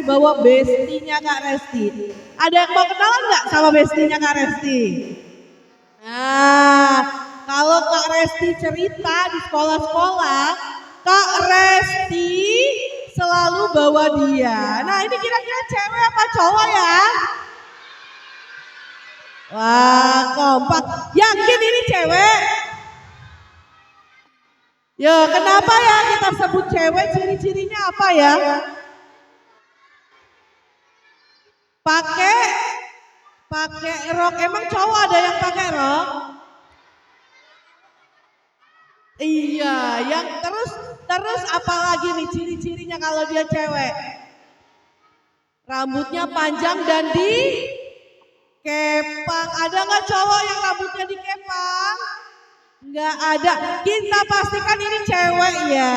bawa bestinya Kak Resti. Ada yang mau kenalan nggak sama bestinya Kak Resti? Nah, kalau Kak Resti cerita di sekolah-sekolah, Kak Resti selalu bawa dia. Nah, ini kira-kira cewek apa cowok ya? Wah, kompak. Yakin ini cewek? Ya, kenapa ya kita sebut cewek? Ciri-cirinya apa ya? Pakai rok. Emang cowok ada yang pakai rok? Iya, yang terus apalagi nih ciri-cirinya kalau dia cewek? Rambutnya panjang dan dikepang. Ada nggak cowok yang rambutnya dikepang? Nggak ada. Kita pastikan ini cewek ya.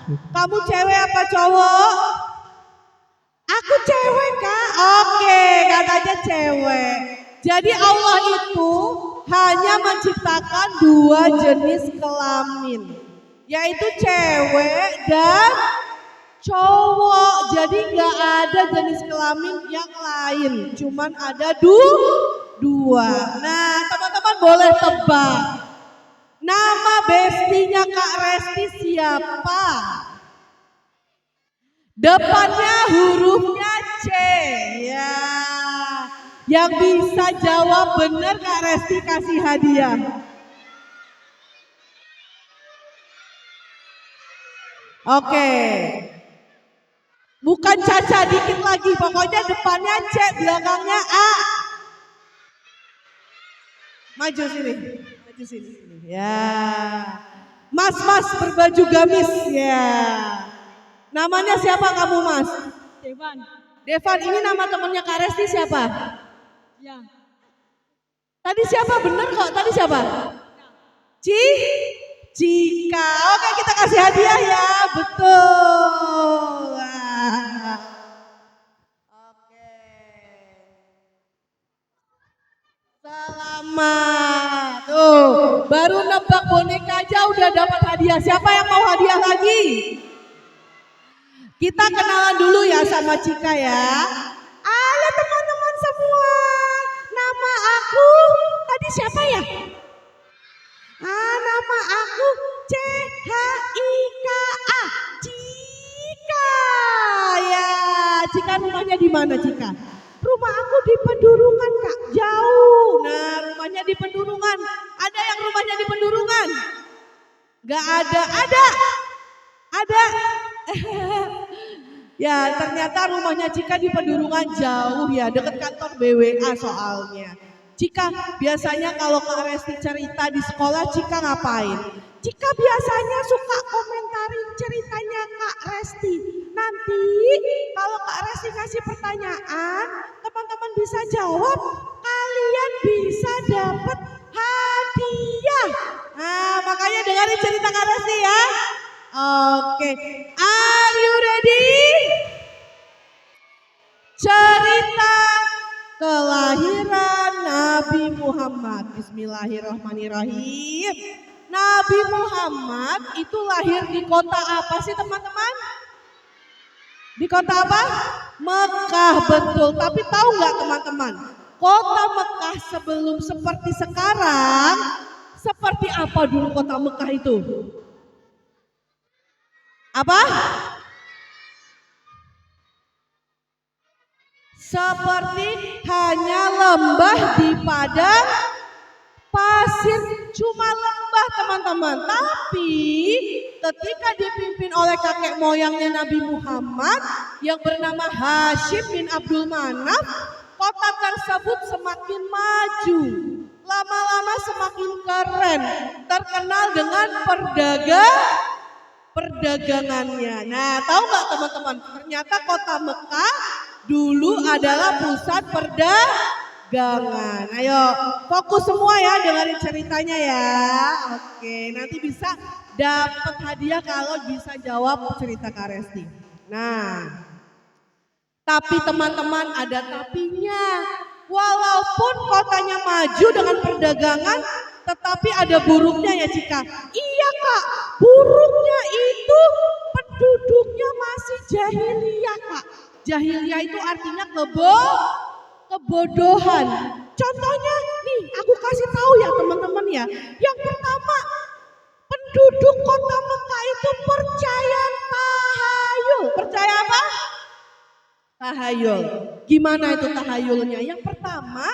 Kamu cewek apa cowok? Aku cewek Kak. Oke, katanya cewek. Jadi Allah itu hanya menciptakan dua jenis kelamin, yaitu cewek dan cowok. Jadi nggak ada jenis kelamin yang lain, cuman ada dua. Nah, teman-teman boleh tebak. Nama bestinya Kak Resti siapa? Depannya hurufnya C. Ya. Yang bisa jawab benar Kak Resti kasih hadiah. Oke. Bukan Caca, dikit lagi. Pokoknya depannya C, belakangnya A. Maju sini. Ya. Mas berbaju gamis. Ya. Namanya siapa kamu Mas? Devan, ini nama temannya Kak Resti siapa? Ya. Tadi siapa? Bener kok, tadi siapa? Cika. Oke, kita kasih hadiah ya. Betul. Oke. Selamat. Tuh, baru nebak boneka aja udah dapat hadiah. Siapa yang mau hadiah lagi? Kita kenalan dulu ya sama Cika ya. Halo teman-teman semua. Nama aku tadi siapa ya? Nama aku C-H-I-K-A. Cika. Ya, Cika rumahnya di mana Cika? Rumah aku di Pendurungan Kak, jauh. Nah, rumahnya di Pendurungan. Ada yang rumahnya di Pendurungan? Gak ada. Ada. Ya, ternyata rumahnya Cika di Pendurungan jauh ya, dekat kantor BWA soalnya. Cika, biasanya kalau Kak Resti cerita di sekolah, Cika ngapain? Cika biasanya suka komentarin ceritanya Kak Resti. Nanti kalau Kak Resti kasih pertanyaan, teman-teman bisa jawab, kalian bisa dapat hadiah. Nah, makanya dengerin cerita Kak Resti ya. Oke, are you ready? Cerita kelahiran Nabi Muhammad. Bismillahirrahmanirrahim. Nabi Muhammad itu lahir di kota apa sih teman-teman? Di kota apa? Mekah, betul. Tapi tahu nggak teman-teman? Kota Mekah sebelum seperti sekarang, seperti apa dulu kota Mekah itu? Apa? Seperti hanya lembah di padang pasir, cuma lembah teman-teman. Tapi ketika dipimpin oleh kakek moyangnya Nabi Muhammad yang bernama Hashim bin Abdul Manaf, kota tersebut semakin maju. Lama-lama semakin keren, terkenal dengan perdagangannya. Nah, tahu nggak teman-teman? Ternyata kota Mekah dulu adalah pusat perdagangan. Ayo, fokus semua ya dengerin ceritanya ya. Oke, nanti bisa dapat hadiah kalau bisa jawab cerita Kak Resti. Nah, tapi teman-teman ada tapinya. Walaupun kotanya maju dengan perdagangan, tetapi ada buruknya ya Cika. Iya Kak, buruknya itu penduduknya masih jahiliyah Kak. Jahiliyah itu artinya kebodohan. Contohnya nih, aku kasih tahu ya teman-teman ya. Yang pertama, penduduk kota Mekah itu percaya tahayul. Percaya apa? Tahayul. Gimana itu tahayulnya? Yang pertama,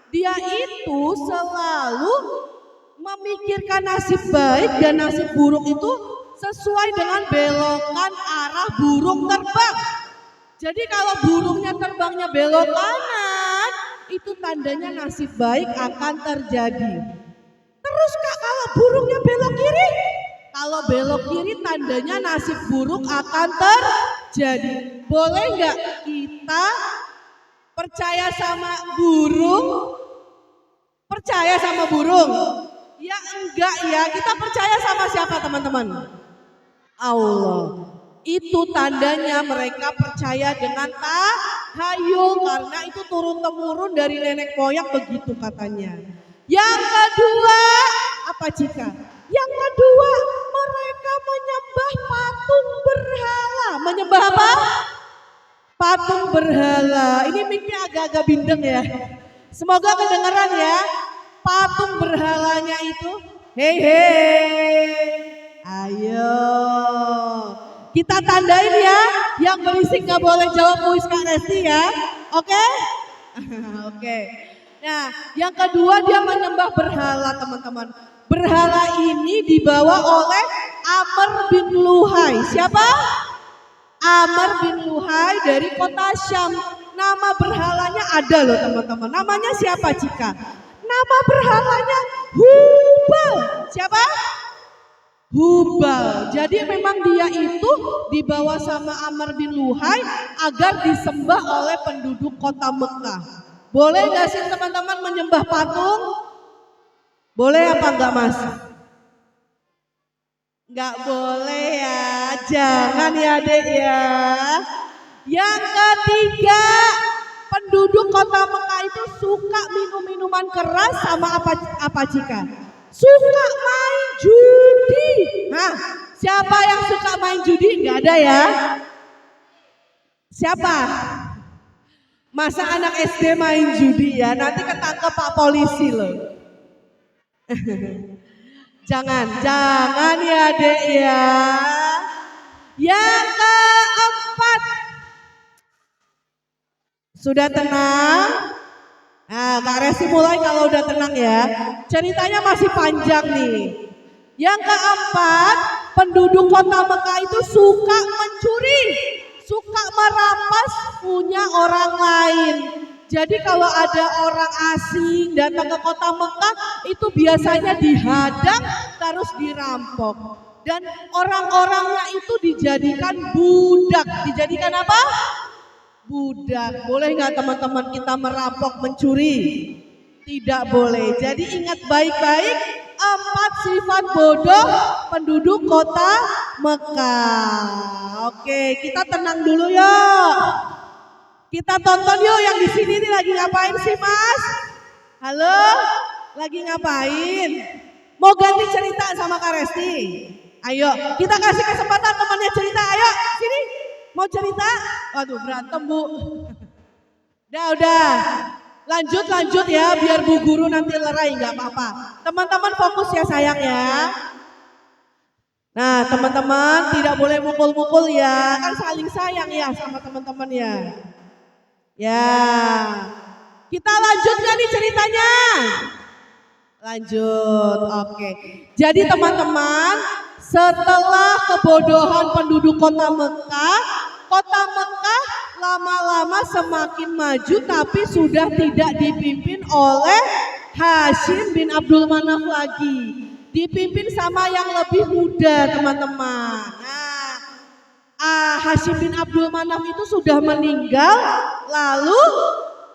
dia itu selalu memikirkan nasib baik dan nasib buruk itu sesuai dengan belokan arah burung terbang. Jadi kalau burungnya terbangnya belok kanan, itu tandanya nasib baik akan terjadi. Terus Kak, kalau burungnya belok kiri? Kalau belok kiri tandanya nasib buruk akan terjadi. Boleh nggak kita percaya sama burung? Percaya sama burung? Ya enggak ya, kita percaya sama siapa teman-teman? Allah. Itu tandanya mereka percaya dengan tahayul karena itu turun-temurun dari nenek moyang begitu katanya. Yang kedua, apa Cika? Yang kedua, mereka menyembah patung berhala. Menyembah apa? Patung berhala. Ini mic-nya agak-agak bindeng ya. Semoga kedengaran ya. Patung berhalanya itu, hei, ayo. Kita tandain ya, yang berisik gak boleh jawab kuis Kak Resti ya. Oke? Oke. Nah, yang kedua dia menyembah berhala teman-teman. Berhala ini dibawa oleh Amr bin Luhai. Siapa? Amr bin Luhai dari kota Syam. Nama berhalanya ada loh teman-teman. Namanya siapa Cika? Nama berhalanya Hubal. Siapa? Hubal. Jadi memang dia itu dibawa sama Amr bin Luhai agar disembah oleh penduduk kota Mekah. Boleh gak sih teman-teman menyembah patung? Boleh apa enggak Mas? Enggak boleh ya, jangan ya Dek ya. Yang ketiga, penduduk kota Mekah itu suka minum minuman keras sama apa Cika? Suka main judi. Nah, siapa yang suka main judi? Enggak ada ya. Siapa? Masa anak SD main judi ya? Nanti ketangkep Pak polisi loh. Jangan ya Dek ya. Yang keempat, sudah tenang? Nah, Kak Resti mulai kalau udah tenang ya. Ceritanya masih panjang nih. Yang keempat, penduduk kota Mekah itu suka mencuri, suka merampas punya orang lain. Jadi kalau ada orang asing datang ke kota Mekah itu biasanya dihadang terus dirampok. Dan orang-orangnya itu dijadikan budak. Dijadikan apa? Budak. Boleh nggak teman-teman kita merampok, mencuri? Tidak boleh. Jadi ingat baik-baik 4 sifat bodoh penduduk kota Mekah. Oke, kita tenang dulu yuk. Kita tonton yuk yang di sini nih lagi ngapain sih Mas? Halo? Lagi ngapain? Mau ganti cerita sama Kak Resti? Ayo, kita kasih kesempatan temannya cerita. Ayo, sini. Mau cerita? Waduh, berantem Bu. Udah. Lanjut ya, biar Bu Guru nanti lerai, nggak apa-apa. Teman-teman fokus ya sayang ya. Nah, teman-teman tidak boleh mukul-mukul ya, kan saling sayang ya sama teman-teman ya. Ya, kita lanjut gak nih ceritanya? Lanjut, oke. Jadi teman-teman, setelah kebodohan penduduk kota Mekah lama-lama semakin maju tapi sudah tidak dipimpin oleh Hashim bin Abdul Manaf lagi. Dipimpin sama yang lebih muda teman-teman. Nah, Hashim bin Abdul Manaf itu sudah meninggal, lalu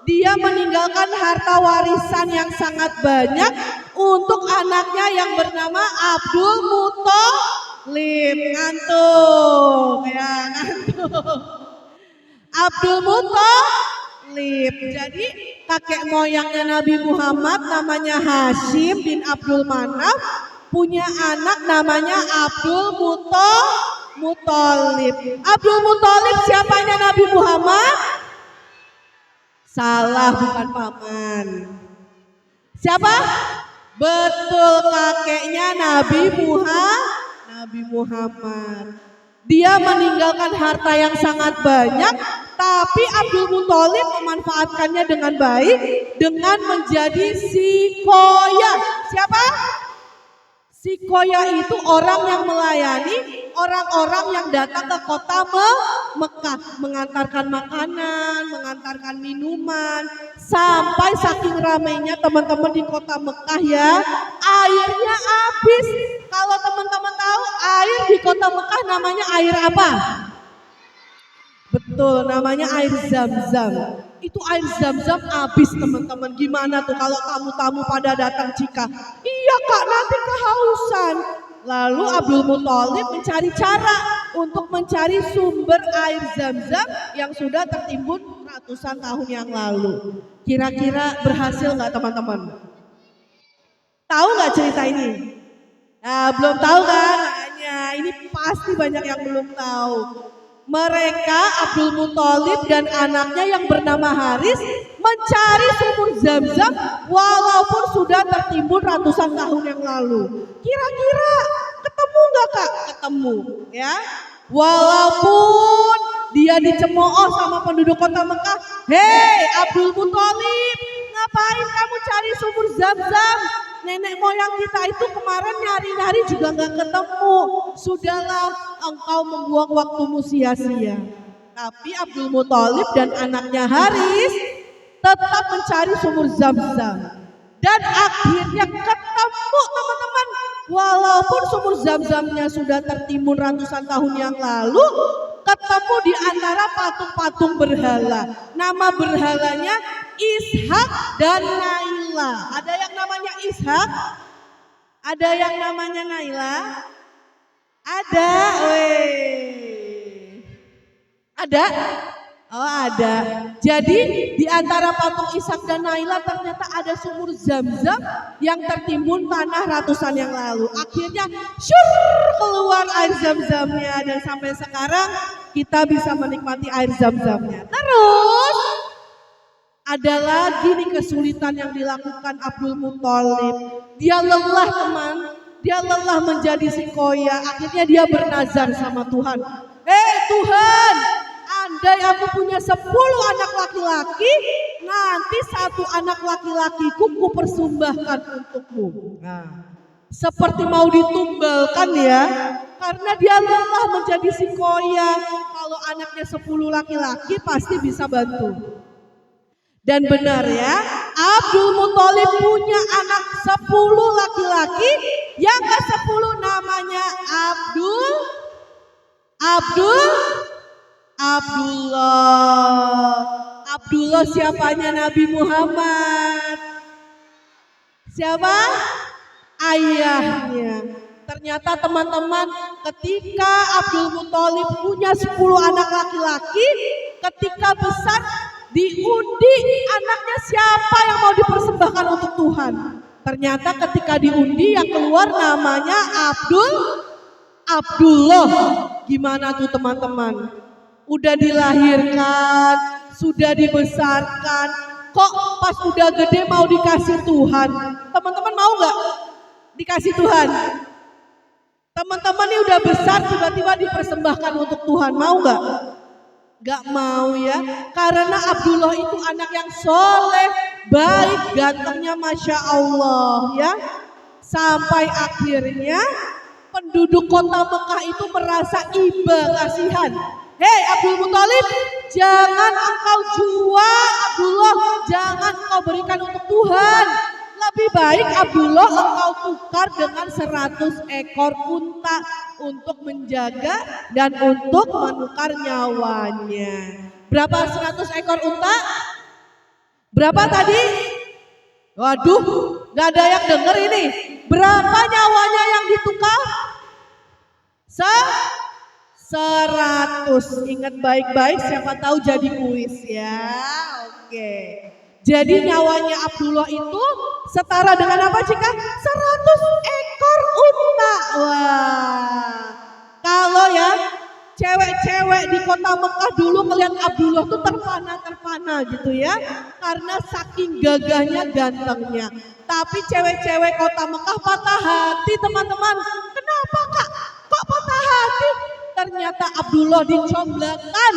dia meninggalkan harta warisan yang sangat banyak untuk anaknya yang bernama Abdul Muthalib. Ngantuk ya, ngantuk. Abdul Muthalib. Jadi kakek moyangnya Nabi Muhammad namanya Hashim bin Abdul Manaf, punya anak namanya Abdul Muthalib. Abdul Muthalib siapanya Nabi Muhammad? Salah, bukan paman. Siapa? Betul, kakeknya Nabi Muhammad. Dia meninggalkan harta yang sangat banyak, tapi Abdul Muthalib memanfaatkannya dengan baik dengan menjadi sikoya. Siapa? Sikoya itu orang yang melayani orang-orang yang datang ke kota Mekah, mengantarkan makanan, mengantarkan minuman, sampai saking ramainya teman-teman di kota Mekah ya, airnya habis. Kalau teman-teman tahu air di kota Mekah namanya air apa? Betul, namanya air Zam-Zam. Itu air Zam-Zam habis teman-teman. Gimana tuh kalau tamu-tamu pada datang Cika? Iya kak, nanti kehausan. Lalu Abdul Muthalib mencari cara untuk mencari sumber air Zam-Zam yang sudah tertimbun ratusan tahun yang lalu. Kira-kira berhasil nggak teman-teman? Tahu nggak cerita ini? Nah, belum tahu kan? Makanya ini pasti banyak yang belum tahu. Mereka Abdul Muthalib dan anaknya yang bernama Haris mencari sumur Zam-Zam walaupun sudah tertimbun ratusan tahun yang lalu. Kira-kira ketemu nggak kak? Ketemu ya. Walaupun dia dicemooh sama penduduk kota Mekah. Hei Abdul Muthalib, ngapain kamu cari sumur Zam-Zam? Nenek moyang kita itu kemarin nyari-nyari juga nggak ketemu. Sudahlah engkau membuang waktumu sia-sia. Tapi Abdul Muthalib dan anaknya Haris tetap mencari sumur Zam-Zam. Dan akhirnya ketemu teman-teman. Walaupun sumur Zam-Zamnya sudah tertimbun ratusan tahun yang lalu, ketemu di antara patung-patung berhala. Nama berhalanya Ishak dan Naila. Ada yang namanya Ishak? Ada yang namanya Naila? Ada, Ada? Oh ada. Jadi di antara patung Ishak dan Naila ternyata ada sumur Zam-Zam yang tertimbun tanah ratusan yang lalu. Akhirnya keluar air Zam-Zamnya dan sampai sekarang kita bisa menikmati air Zam-Zamnya. Terus ada lagi nih kesulitan yang dilakukan Abdul Muthalib. Dia lelah teman, dia lelah menjadi sikoya. Akhirnya dia bernazar sama Tuhan. Hei Tuhan, andai aku punya 10 anak laki-laki, nanti 1 anak laki-lakiku kupersembahkan untukmu. Nah, seperti mau ditumbalkan ya, karena dia lelah menjadi sikoya. Kalau anaknya 10 laki-laki pasti bisa bantu. Dan benar ya, Abdul Muthalib punya anak 10 laki-laki, yang ke-10 namanya Abdullah. Abdullah siapanya Nabi Muhammad? Siapa? Ayahnya. Ternyata teman-teman, ketika Abdul Muthalib punya 10 anak laki-laki, ketika besar diundi anaknya siapa yang mau dipersembahkan untuk Tuhan. Ternyata ketika diundi yang keluar namanya Abdullah. Gimana tuh teman-teman? Udah dilahirkan, sudah dibesarkan, kok pas udah gede mau dikasih Tuhan? Teman-teman mau gak dikasih Tuhan? Teman-teman ini udah besar tiba-tiba dipersembahkan untuk Tuhan, mau gak? Gak mau ya, karena Abdullah itu anak yang soleh, baik, gantengnya Masya Allah ya. Sampai akhirnya penduduk kota Mekah itu merasa iba, kasihan. Hei Abdul Muthalib, jangan engkau jual Abdullah, jangan engkau berikan untuk Tuhan. Lebih baik Abdullah engkau tukar dengan 100 ekor unta untuk menjaga dan untuk menukar nyawanya. Berapa 100 ekor unta? Berapa tadi? Waduh, gak ada yang denger ini. Berapa nyawanya yang ditukar? 100. Ingat baik-baik, siapa tahu jadi kuis ya. Oke. Jadi nyawanya Abdullah itu setara dengan apa Cika? 100 ekor unta. Wah. Kalau ya cewek-cewek di kota Mekah dulu ngelihat Abdullah tuh terpana gitu ya, karena saking gagahnya, gantengnya. Tapi cewek-cewek kota Mekah patah hati teman-teman. Kenapa kak? Kok patah hati? Ternyata Abdullah dicomblangkan,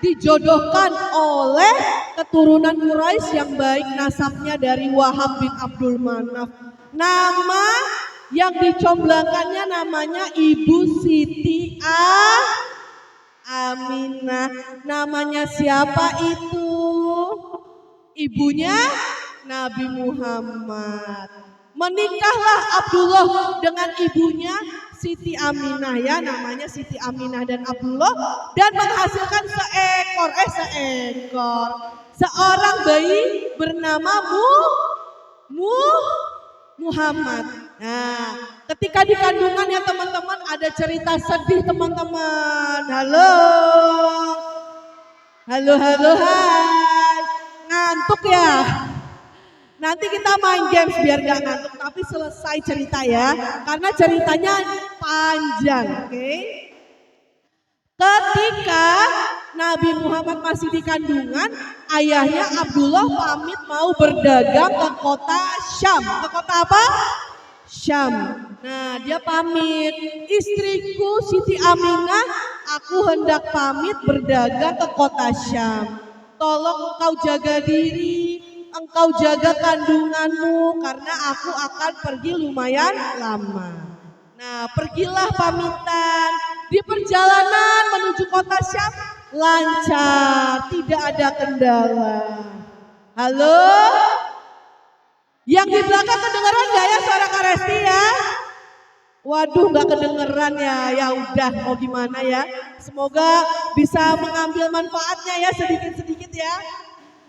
dijodohkan oleh keturunan Quraisy yang baik nasabnya dari Wahab bin Abdul Manaf. Nama yang dicomblangkannya namanya Ibu Siti Aminah. Namanya siapa itu? Ibunya Nabi Muhammad. Menikahlah Abdullah dengan ibunya Siti Aminah ya, namanya Siti Aminah dan Abdullah, dan menghasilkan seorang bayi bernama Muhammad. Nah, ketika di kandungan ya teman-teman ada cerita sedih teman-teman. Halo, hai. Ngantuk ya? Nanti kita main games biar gak ngantuk, tapi selesai cerita ya, karena ceritanya panjang, oke? Ketika Nabi Muhammad masih di kandungan, ayahnya Abdullah pamit mau berdagang ke kota Syam. Ke kota apa? Syam. Nah, dia pamit, istriku Siti Aminah, aku hendak pamit berdagang ke kota Syam. Tolong engkau jaga diri, engkau jaga kandunganmu karena aku akan pergi lumayan lama. Nah, pergilah pamitan. Di perjalanan menuju kota Syam lancar, tidak ada kendala. Halo? Yang di belakang kedengeran gak ya suara Kak Resti ya? Waduh, gak kedengeran ya. Ya udah, mau gimana ya? Semoga bisa mengambil manfaatnya ya sedikit-sedikit ya.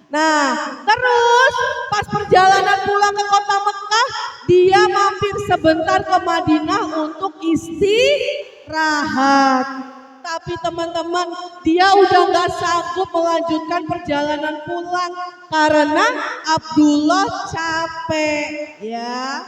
Nah, terus pas perjalanan pulang ke kota Mekah, dia mampir sebentar ke Madinah untuk istirahat. Tapi teman-teman, dia udah gak sanggup melanjutkan perjalanan pulang karena Abdullah capek ya.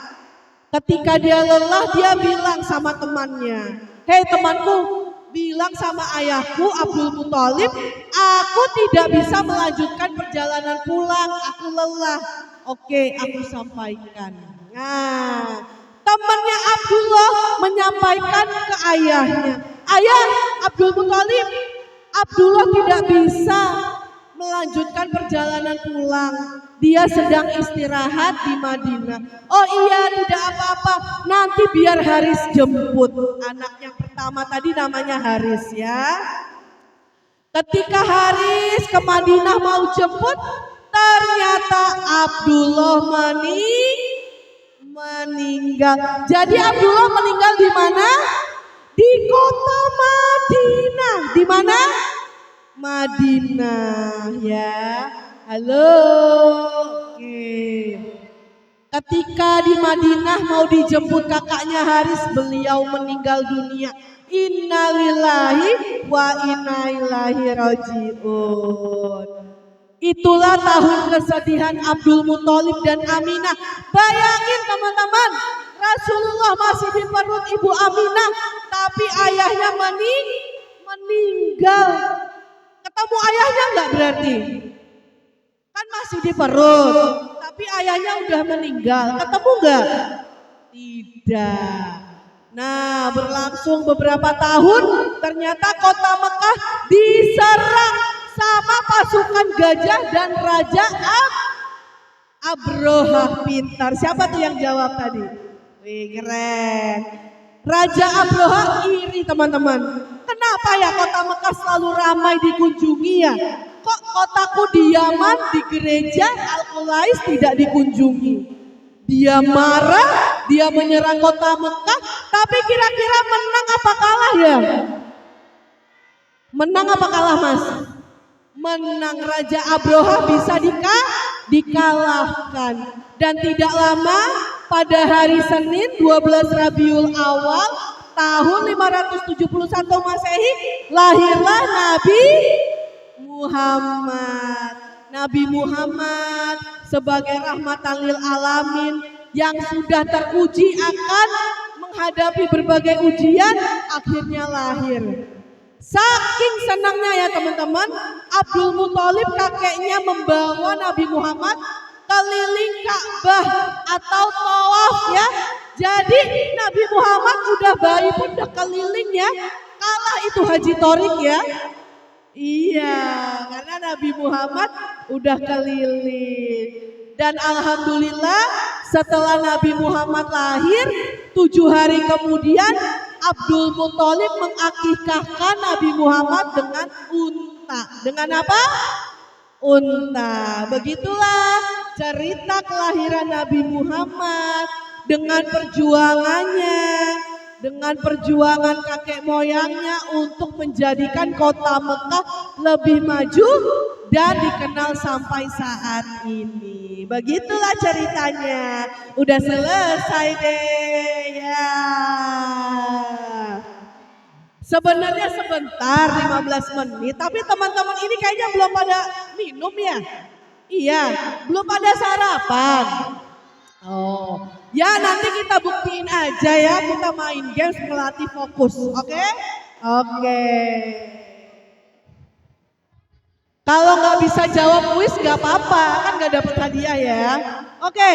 Ketika dia lelah, dia bilang sama temannya, "Hei temanku, bilang sama ayahku Abdul Muthalib, aku tidak bisa melanjutkan perjalanan pulang, aku lelah." Oke, aku sampaikan. Nah, temannya Abdullah menyampaikan ke ayahnya, "Ayah, Abdul Muthalib, Abdullah tidak bisa melanjutkan perjalanan pulang. Dia sedang istirahat di Madinah." "Oh iya, tidak apa-apa, nanti biar Haris jemput." Anak yang pertama tadi namanya Haris ya. Ketika Haris ke Madinah mau jemput, ternyata Abdullah meninggal. Jadi Abdullah meninggal di mana? Di kota Madinah. Di mana? Madinah ya. Halo. Oke. Ketika di Madinah mau dijemput kakaknya Haris, beliau meninggal dunia. Innalillahi wa inna ilaihi rajiun. Itulah tahun kesedihan Abdul Muthalib dan Aminah. Bayangin teman-teman, Rasulullah masih di perut Ibu Aminah, tapi ayahnya meninggal. Ketemu ayahnya enggak berarti? Kan masih di perut, tapi ayahnya udah meninggal. Ketemu enggak? Tidak. Nah, berlangsung beberapa tahun, ternyata kota Mekah diserang sama pasukan gajah dan Raja Abroha. Pintar. Siapa tuh yang jawab tadi? Wih, keren. Raja Abroha iri teman-teman. Kenapa ya kota Mekah selalu ramai dikunjungi ya? Kok kotaku di Yaman, di gereja Al-Qulais tidak dikunjungi? Dia marah, dia menyerang kota Mekah, tapi kira-kira menang apa kalah ya? Menang apa kalah Mas? Menang. Raja Abroha bisa dikalahkan. Dan tidak lama pada hari Senin 12 Rabiul Awal tahun 571 Masehi lahirlah Nabi Muhammad. Nabi Muhammad sebagai rahmatan lil alamin yang sudah teruji akan menghadapi berbagai ujian, akhirnya lahir. Saking senangnya ya teman-teman, Abdul Muthalib kakeknya membawa Nabi Muhammad keliling Ka'bah atau tawaf ya. Jadi Nabi Muhammad udah bayi pun udah keliling ya. Kalah itu Haji Thorik ya. Iya, karena Nabi Muhammad udah keliling. Dan alhamdulillah setelah Nabi Muhammad lahir 7 hari kemudian Abdul Muthalib mengakikahkan Nabi Muhammad dengan unta. Dengan apa? Unta. Begitulah cerita kelahiran Nabi Muhammad dengan perjuangannya, dengan perjuangan kakek moyangnya untuk menjadikan kota Mekah lebih maju dan dikenal sampai saat ini. Begitulah ceritanya. Udah selesai deh ya. Sebenarnya sebentar 15 menit, tapi teman-teman ini kayaknya belum pada minum ya. Iya, belum pada sarapan. Oh, ya nanti kita buktiin aja ya, kita main games melatih fokus, oke? Oke. Kalau nggak bisa jawab kuis nggak apa-apa, kan nggak dapet hadiah ya. Oke,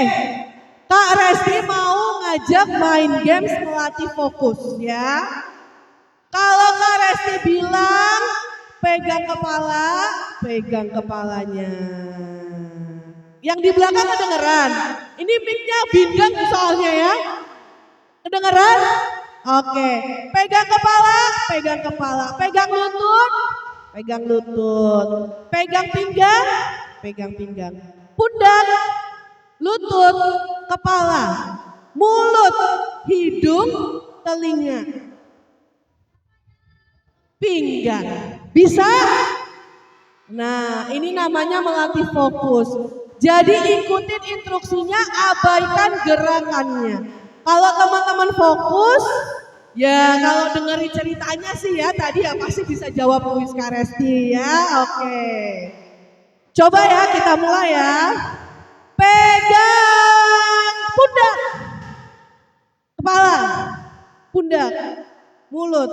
Kak Resti mau ngajak main games melatih fokus ya. Kalau Kak Resti bilang pegang kepala, pegang kepalanya. Yang di belakang kedengeran. Ini mic-nya bindeng soalnya ya. Kedengeran? Oke. Pegang kepala, pegang kepala. Pegang lutut, pegang lutut. Pegang pinggang, pegang pinggang. Pundak, lutut, kepala, mulut, hidung, telinga, pinggang. Bisa? Nah, ini namanya melatih fokus. Jadi ikutin instruksinya, abaikan gerakannya. Kalau teman-teman fokus, ya kalau dengerin ceritanya sih ya tadi ya pasti bisa jawab kuis Kak Resti ya. Oke. Coba ya kita mulai ya. Pegang pundak, kepala, pundak, mulut.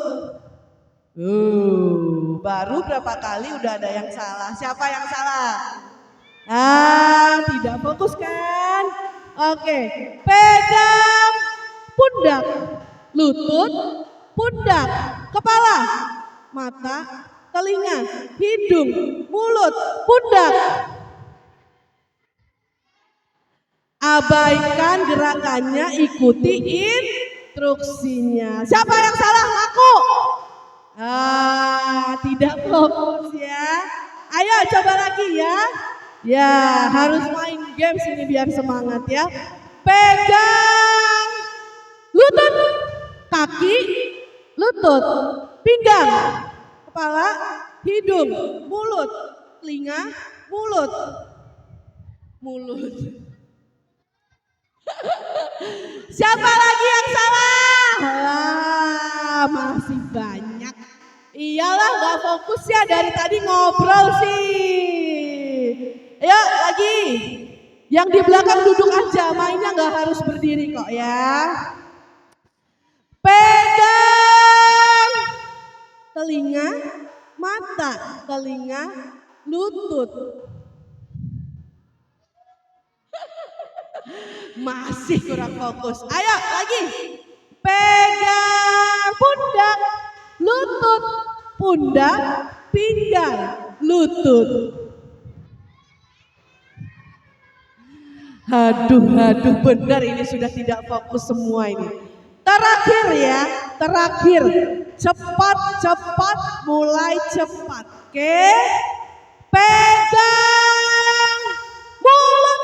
Baru berapa kali udah ada yang salah. Siapa yang salah? Tidak fokus kan? Oke, pegang pundak, lutut, pundak, kepala, mata, telinga, hidung, mulut, pundak. Abaikan gerakannya, ikuti instruksinya. Siapa yang salah? Aku. Tidak fokus ya. Ayo coba lagi ya. Ya harus main games ini biar semangat ya. Pegang lutut, kaki, lutut, pinggang, kepala, hidung, mulut, telinga, mulut, mulut. Siapa lagi yang salah? Masih banyak. Iyalah gak fokus ya dari tadi ngobrol sih. Ayo lagi. Yang di belakang duduk aja, mainnya gak harus berdiri kok ya. Pegang telinga, mata, telinga, lutut. Masih kurang fokus. Ayo lagi. Pegang pundak, lutut, pundak, pinggang, lutut. Aduh benar ini sudah tidak fokus semua ini. Terakhir ya, terakhir. Cepat, mulai cepat. Oke. Pegang mulut,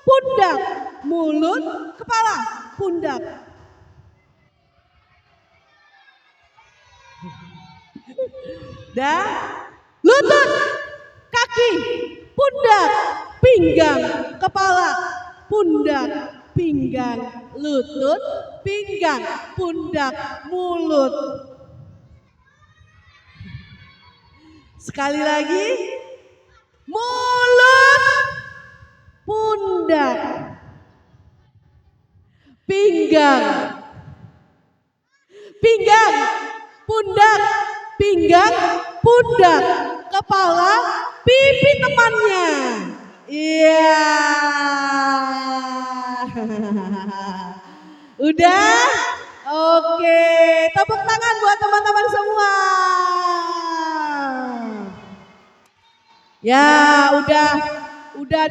pundak, mulut, kepala, pundak. Dan lutut, kaki, pundak, pinggang, kepala, pundak, pinggang, lutut, pinggang, pundak, mulut. Sekali lagi, mulut, pundak, pinggang, pinggang, pundak, pinggang. pinggang, pundak, kepala, pipi temannya. Iya. Udah? Oke, tepuk tangan buat teman-teman semua. Ya, udah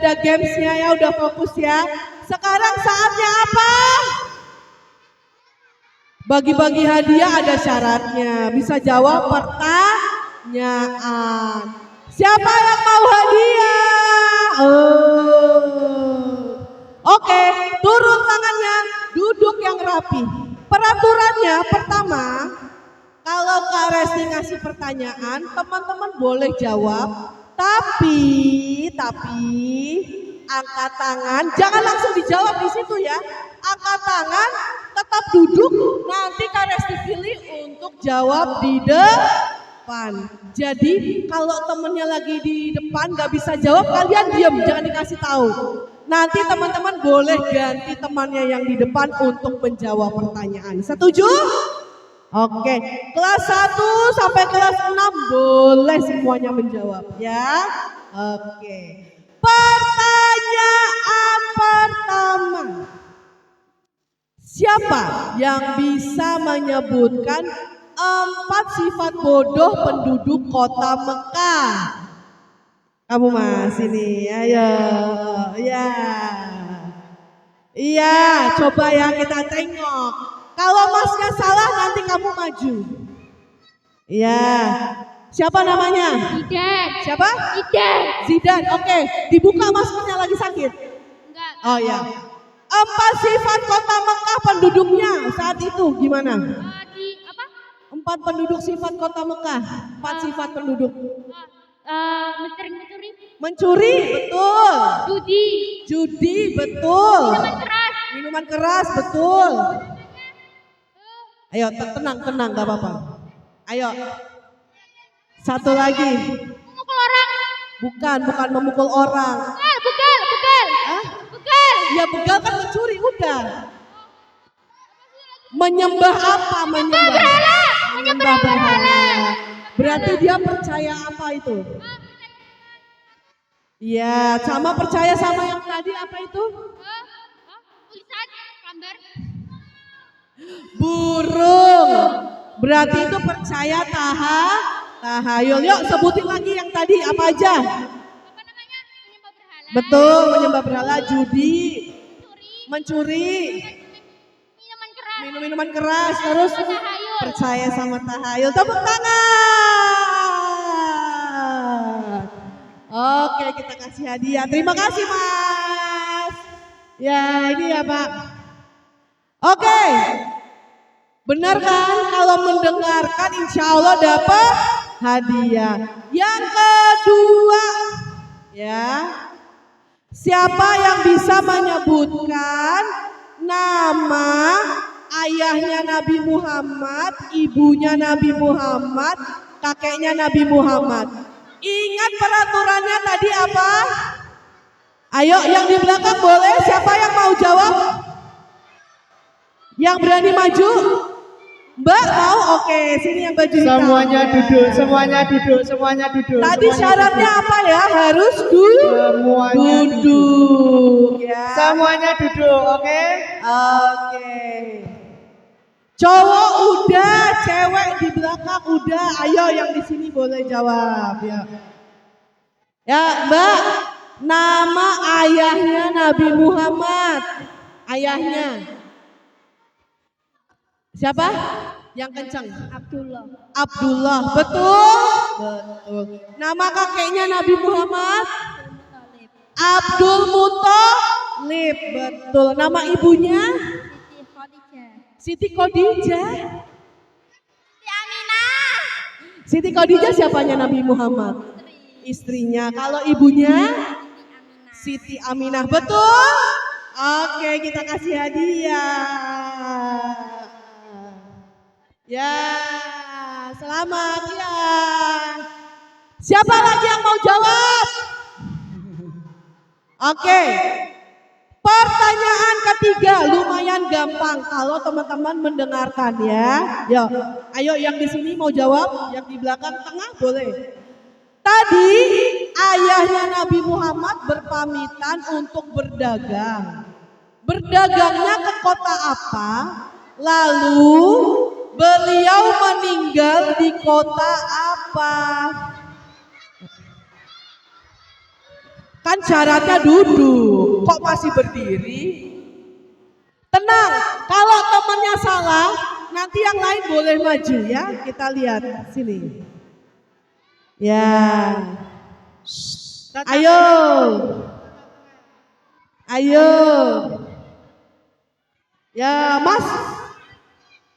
ada gamesnya ya, udah fokus ya. Sekarang saatnya apa? Bagi-bagi hadiah ada syaratnya. Bisa jawab pertanyaan. Siapa yang mau hadiah? Oke, turun tangannya, duduk yang rapi. Peraturannya pertama, kalau Kak Resti ngasih pertanyaan, teman-teman boleh jawab. Tapi angkat tangan, jangan langsung dijawab di situ ya. Angkat tangan, tetap duduk, nanti Kak Resti pilih untuk jawab di depan. Jadi kalau temennya lagi di depan gak bisa jawab, kalian diam, jangan dikasih tahu. Nanti teman-teman boleh ganti temannya yang di depan untuk menjawab pertanyaan. Setuju? Oke, kelas 1 sampai kelas 6 boleh semuanya menjawab ya. Oke. Pertanyaan pertama. Siapa yang bisa menyebutkan 4 sifat bodoh penduduk kota Mekah? Kamu Mas ini, ayo. Ya. Iya, coba ya kita tengok. Kalau Masnya salah nanti kamu maju. Iya. Siapa namanya? Zidan. Siapa? Zidan. Zidan. Oke, dibuka maskernya lagi sakit. Enggak. Oh ya. 4 sifat kota Mekah penduduknya saat itu gimana? Di apa? 4 penduduk sifat kota Mekah. 4 sifat penduduk. Mencuri. Mencuri, betul. Judi, betul. Minuman keras, betul. Ayo tenang, gak apa-apa. Ayo. Satu lagi. Memukul orang. Bukan memukul orang. Begal. Hah? Ya begal kan mencuri, udah. Menyembah apa? Menyembah berhala. Berarti dia percaya apa itu? Iya, sama percaya sama yang tadi apa itu? Tulisan gambar. Burung. Berarti itu percaya tahayul. Yuk sebutin lagi yang tadi apa aja? Apa namanya? Menyembah berhala. Betul, menyembah berhala, judi, mencuri, minuman keras, terus percaya sama tahayul. Tepuk tangan. Oke, kita kasih hadiah. Terima kasih Mas. Ya, ini ya Pak. Oke. Benar kan? Kalau mendengarkan insya Allah dapat hadiah. Yang kedua, ya. Siapa yang bisa menyebutkan nama ayahnya Nabi Muhammad, ibunya Nabi Muhammad, kakeknya Nabi Muhammad? Ingat peraturannya tadi apa? Ayo yang di belakang boleh, siapa yang mau jawab? Yang berani maju? Mbak mau? Oke, sini yang baju hitam. Semuanya duduk. Tadi syaratnya apa ya? Harus duduk ya. Semuanya duduk, oke? Oke. Cowok udah, cewek di belakang udah. Ayo yang di sini boleh jawab ya. Ya, Mbak. Nama ayahnya Nabi Muhammad. Ayahnya. Siapa? Yang kencang. Abdullah. Betul. Nama kakeknya Nabi Muhammad? Abdul Muthalib. Betul. Nama ibunya? Siti Khadijah. Siti Khadijah siapanya Nabi Muhammad? Istrinya. Kalau ibunya? Siti Aminah. Betul? Oke, kita kasih hadiah. Ya, selamat ya. Siapa lagi yang mau jawab? Oke. Pertanyaan Pertanyaan ketiga lumayan gampang kalau teman-teman mendengarkan ya. Yo, ayo yang di sini mau jawab, yang di belakang tengah boleh. Tadi ayahnya Nabi Muhammad berpamitan untuk berdagang. Berdagangnya ke kota apa? Lalu beliau meninggal di kota apa? Kan syaratnya duduk, kok masih berdiri? Tenang, kalau temannya salah, nanti yang lain boleh maju ya. Kita lihat sini. Ya, ayo, ayo. Ya Mas,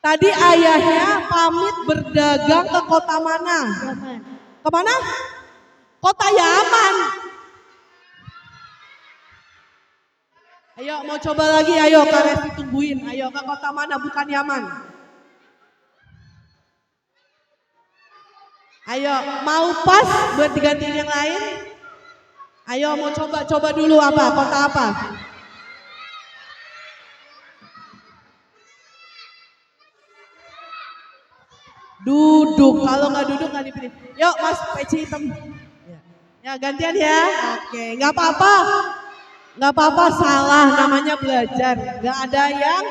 tadi ayahnya pamit berdagang ke kota mana? Yaman. Kemana? Kota Yaman. Ayo mau coba lagi, ayo Kak Resti tungguin. Ayo ke kota mana bukan Yaman? Ayo mau pas buat digantiin yang lain? Ayo mau coba dulu apa? Kota apa? Duduk, kalau nggak duduk nggak dipilih. Yuk Mas peci hitam. Ya gantian ya. Oke, nggak apa-apa. Nggak apa-apa salah, namanya belajar. Nggak ada yang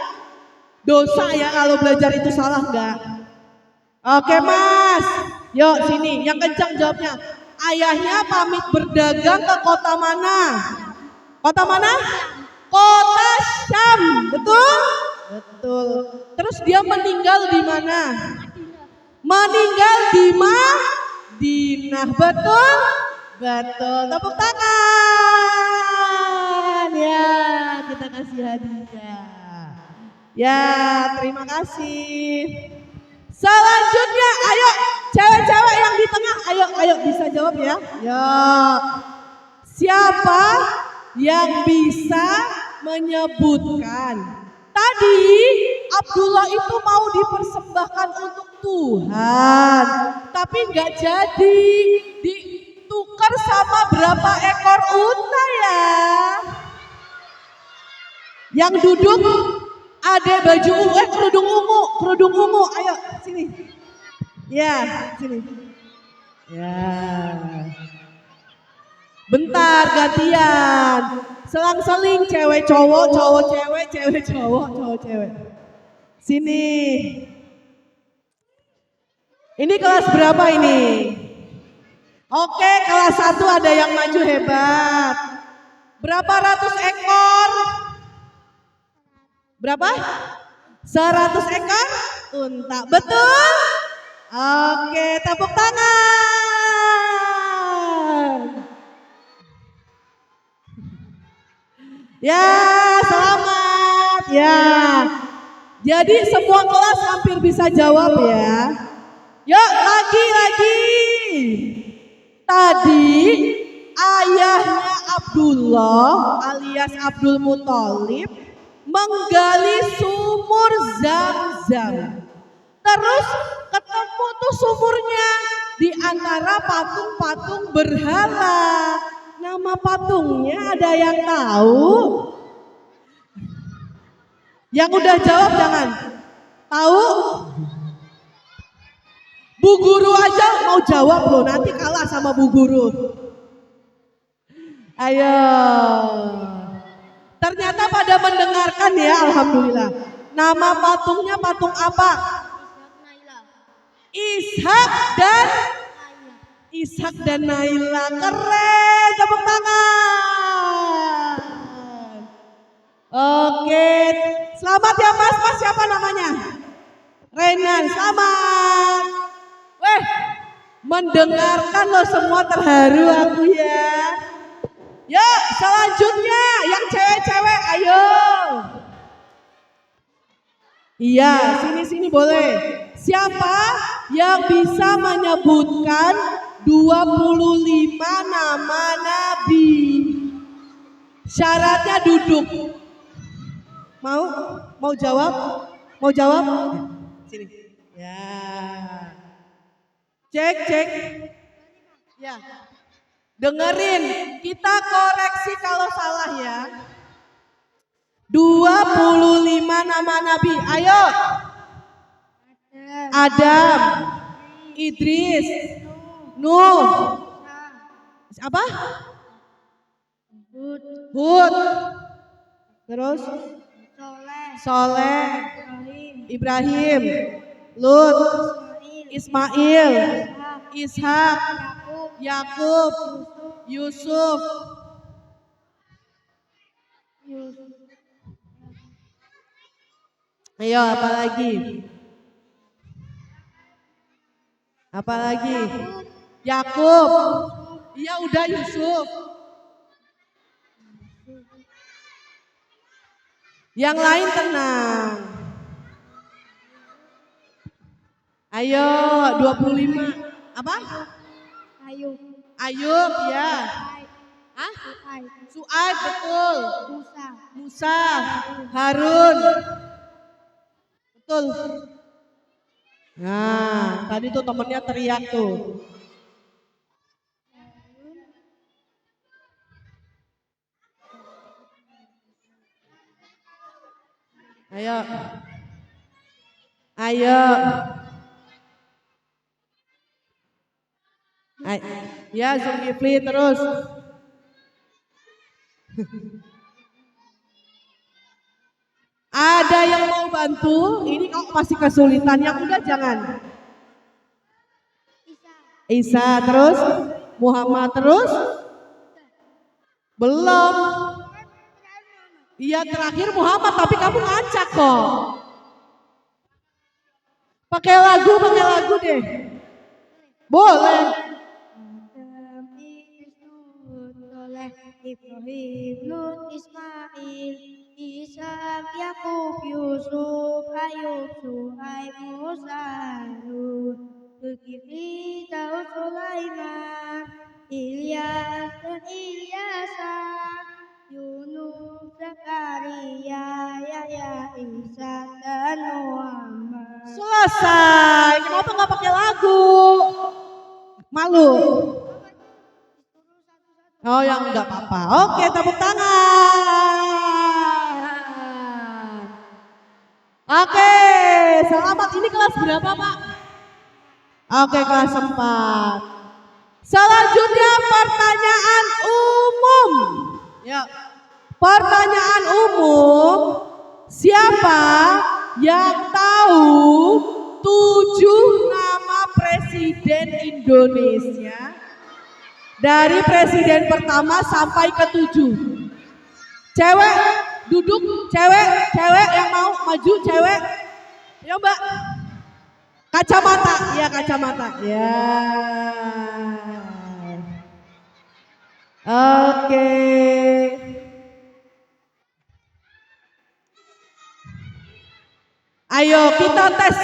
dosa ya kalau belajar itu salah nggak. Oke Mas, yuk sini, yang kencang jawabnya. Ayahnya pamit berdagang ke kota mana? Kota mana? Kota Syam, betul? Betul. Terus dia meninggal di mana? Meninggal di Madinah, betul? Betul. Tepuk tangan. Ya, kita kasih hadiah. Ya, terima kasih. Selanjutnya, ayo cewek-cewek yang di tengah, ayo bisa jawab ya. Ya. Siapa yang bisa menyebutkan tadi Abdullah itu mau dipersembahkan untuk Tuhan, tapi nggak jadi, ditukar sama berapa ekor unta ya? Yang duduk ada baju ungu, kerudung ungu, ayo sini. Ya, sini. Ya. Bentar gantian. Selang-seling cewek cowok, cowok cewek, cewek cowok, cowok cewek. Sini. Ini kelas berapa ini? Oke, kelas 1 ada yang maju hebat. Berapa ratus ekor? Berapa? 100 ekor unta. Betul? Oke, tepuk tangan. Ya, selamat. Ya. Jadi semua kelas hampir bisa jawab ya. Yuk, lagi. Tadi ayahnya Abdullah alias Abdul Muthalib menggali sumur Zam-Zam. Terus ketemu tuh sumurnya di antara patung-patung berhala. Nama patungnya ada yang tahu? Yang udah jawab jangan. Tahu? Bu Guru aja mau jawab loh, nanti kalah sama Bu Guru. Ayo. Ternyata pada mendengarkan ya, alhamdulillah. Nama patungnya patung apa? Ishak dan Naila. Keren, tepuk tangan. Oke, selamat ya Mas. Mas siapa namanya? Renan, selamat. Weh, mendengarkan lo semua terharu aku ya. Yuk, selanjutnya yang cewek-cewek, ayo. Iya, sini boleh. Siapa yang bisa menyebutkan 25 nama Nabi? Syaratnya duduk. Mau jawab? Mau jawab? Sini. Ya. Cek. Ya. Dengerin, kita koreksi kalau salah ya. 25 nama nabi. Ayo. Adam, Idris, Nuh. Apa? Hud. Terus Soleh, Ibrahim, Lut, Ismail, Ishak, Yakub, Yusuf. Ayo, apa lagi? Apa lagi? Yakub. Iya udah Yusuf. Yang lain tenang. Ayo 25. Apa? Ayub ya. Hah? Su'aib betul. Musa. Harun. Betul. Nah, tadi tuh temennya teriak tuh. Ayo. Ayo. Ya, Zulkifli terus. Ada yang mau bantu? Ini kok masih kesulitan, yang udah jangan. Isa terus, Muhammad terus. Belum. Iya terakhir Muhammad, tapi kamu ngacak kok. Pakai lagu deh. Boleh. Ibrahim, Lut, Ismail, Ishak, Yakub, Yusuf, Ayub, Suhaib, Musa, Harun, Zulkifli, Daud, Sulaiman, Ilyas dan Ilyasa, Yunus, Zakaria, Yahya, Isa dan Muhammad. Selesai. Kenapa nggak pakai lagu? Malu. Oh yang enggak apa-apa. Oke, tepuk tangan. Oke, selamat. Ini kelas berapa, Pak? Oke, kelas 4. Selanjutnya pertanyaan umum. Ya. Pertanyaan umum. Siapa yang tahu 7 nama presiden Indonesia? Dari presiden pertama sampai ke-7. Cewek, duduk, cewek yang mau maju, cewek. Ya Mbak. Kacamata, ya kacamata. Ya. Oke. Ayo kita tes.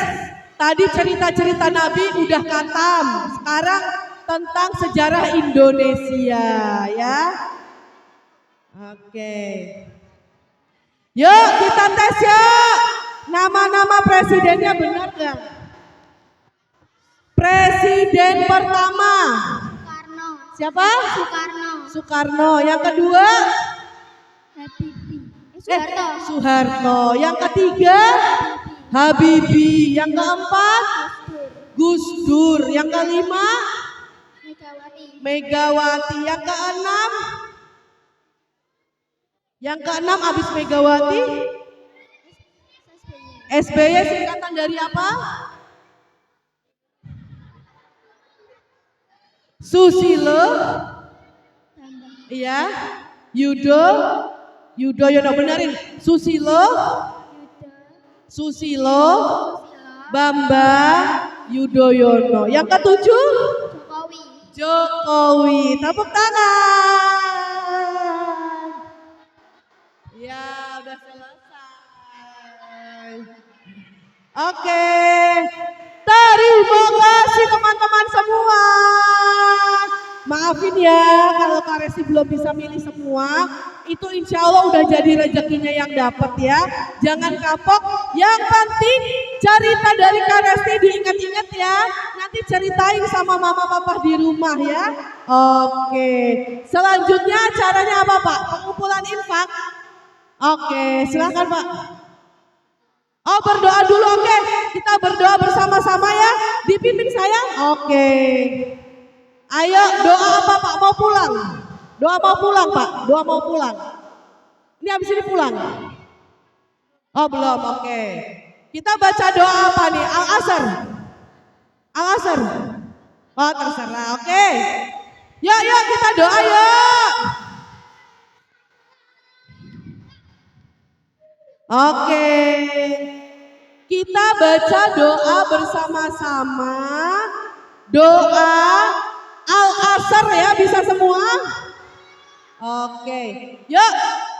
Tadi cerita-cerita Nabi udah khatam. Sekarang tentang sejarah Indonesia ya. Oke. Yuk kita tes yuk. Nama-nama presidennya benar gak? Presiden pertama. Soekarno. Siapa? Soekarno. Soekarno. Yang kedua? Soeharto. Soeharto. Yang ketiga? Habibie. Yang keempat? Gus Dur. Yang kelima? Megawati. Yang keenam abis Megawati SBY singkatan dari apa? Susilo. Iya. Yudhoyono benerin. Susilo Bambang Yudhoyono. Yang ketujuh? Jokowi. Tepuk tangan. Ya, udah selesai. Oke. Terima kasih teman-teman semua. Maafin ya kalau Kak Resti belum bisa milih semua. Itu insya Allah udah jadi rezekinya yang dapat ya. Jangan kapok. Yang penting cerita dari Kak Resti diingat-ingat ya. Nanti ceritain sama mama papa di rumah ya. Oke. Selanjutnya caranya apa Pak? Pengumpulan infak. Oke, silakan Pak. Oh, berdoa dulu, oke. Kita berdoa bersama-sama ya. Dipimpin saya. Oke. Ayo, doa apa Pak? Mau pulang? Doa mau pulang Pak. Doa mau pulang. Ini habis ini pulang. Oh, belum. Oke. Kita baca doa apa nih? Al-Asr. Al-Asr. Oh, terserah. Oke. Yuk, yuk kita doa yuk. Oke. Kita baca doa bersama-sama. Doa Al-Asr ya, bisa semua? Oke. Yuk.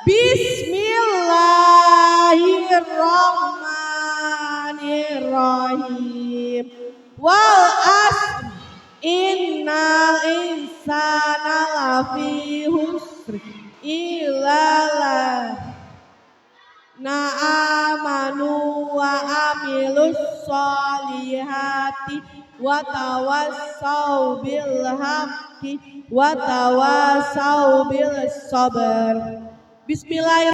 Bismillahirrahmanirrahim. Wal asr innal insana lafi husr illa amanu wa amilus solihati wa tawassau bil haqqi wa tawassau bil sabr. Bismillahirrahmanirrahim.